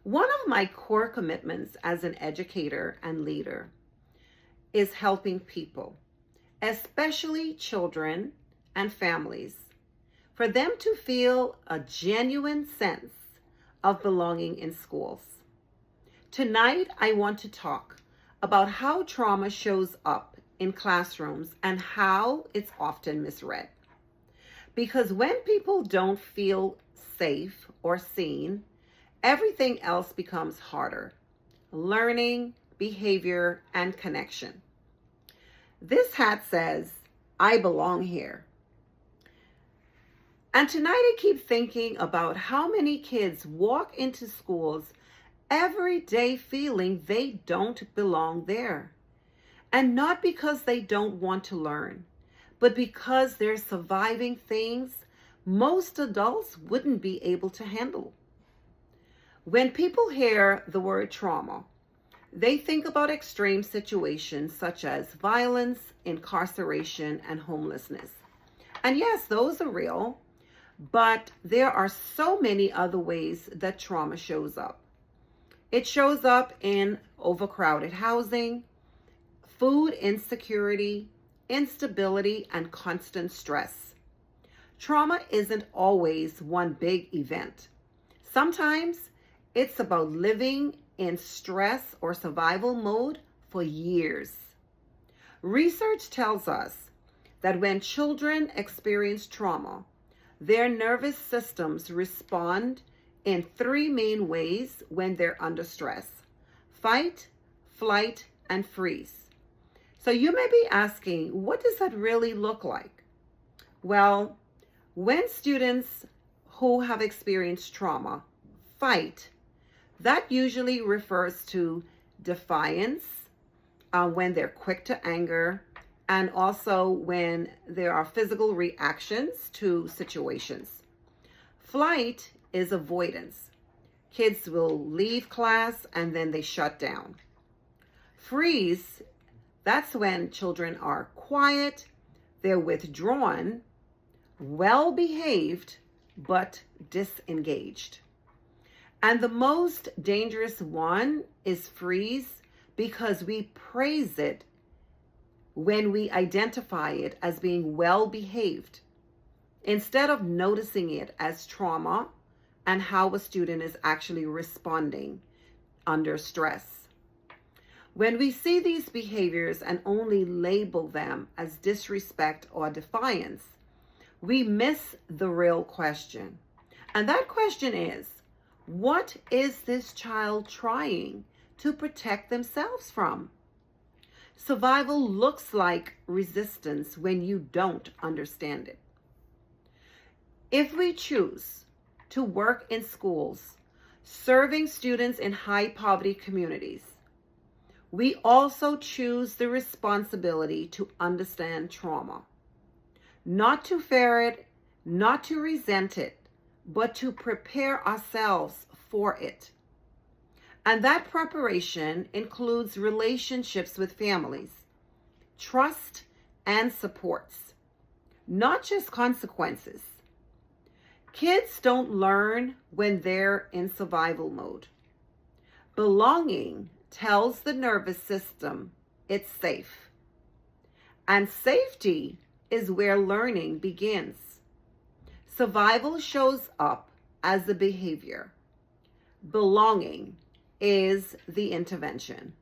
One of my core commitments as an educator and leader is helping people, especially children and families, for them to feel a genuine sense of belonging in schools. Tonight, I want to talk about how trauma shows up in classrooms and how it's often misread. Because when people don't feel safe or seen, everything else becomes harder: learning, behavior, and connection. This hat says, I belong here. And tonight I keep thinking about how many kids walk into schools every day feeling they don't belong there. And not because they don't want to learn, but because they're surviving things most adults wouldn't be able to handle. When people hear the word trauma, they think about extreme situations such as violence, incarceration, and homelessness. And yes, those are real, but there are so many other ways that trauma shows up. It shows up in overcrowded housing, food insecurity, instability, and constant stress. Trauma isn't always one big event. Sometimes it's about living in stress or survival mode for years. Research tells us that when children experience trauma, their nervous systems respond in three main ways when they're under stress: fight, flight, and freeze. So you may be asking, what does that really look like? Well, when students who have experienced trauma fight, that usually refers to defiance, when they're quick to anger, and also when there are physical reactions to situations. Flight is avoidance. Kids will leave class and then they shut down. Freeze, that's when children are quiet, they're withdrawn, well behaved, but disengaged. And the most dangerous one is freeze, because we praise it when we identify it as being well behaved, instead of noticing it as trauma and how a student is actually responding under stress. When we see these behaviors and only label them as disrespect or defiance, we miss the real question. And that question is, what is this child trying to protect themselves from? Survival looks like resistance when you don't understand it. If we choose to work in schools, serving students in high poverty communities, we also choose the responsibility to understand trauma. Not to fear it, not to resent it, but to prepare ourselves for it. And that preparation includes relationships with families, trust, and supports, not just consequences. Kids don't learn when they're in survival mode. Belonging tells the nervous system it's safe. And safety is where learning begins. Survival shows up as the behavior. Belonging is the intervention.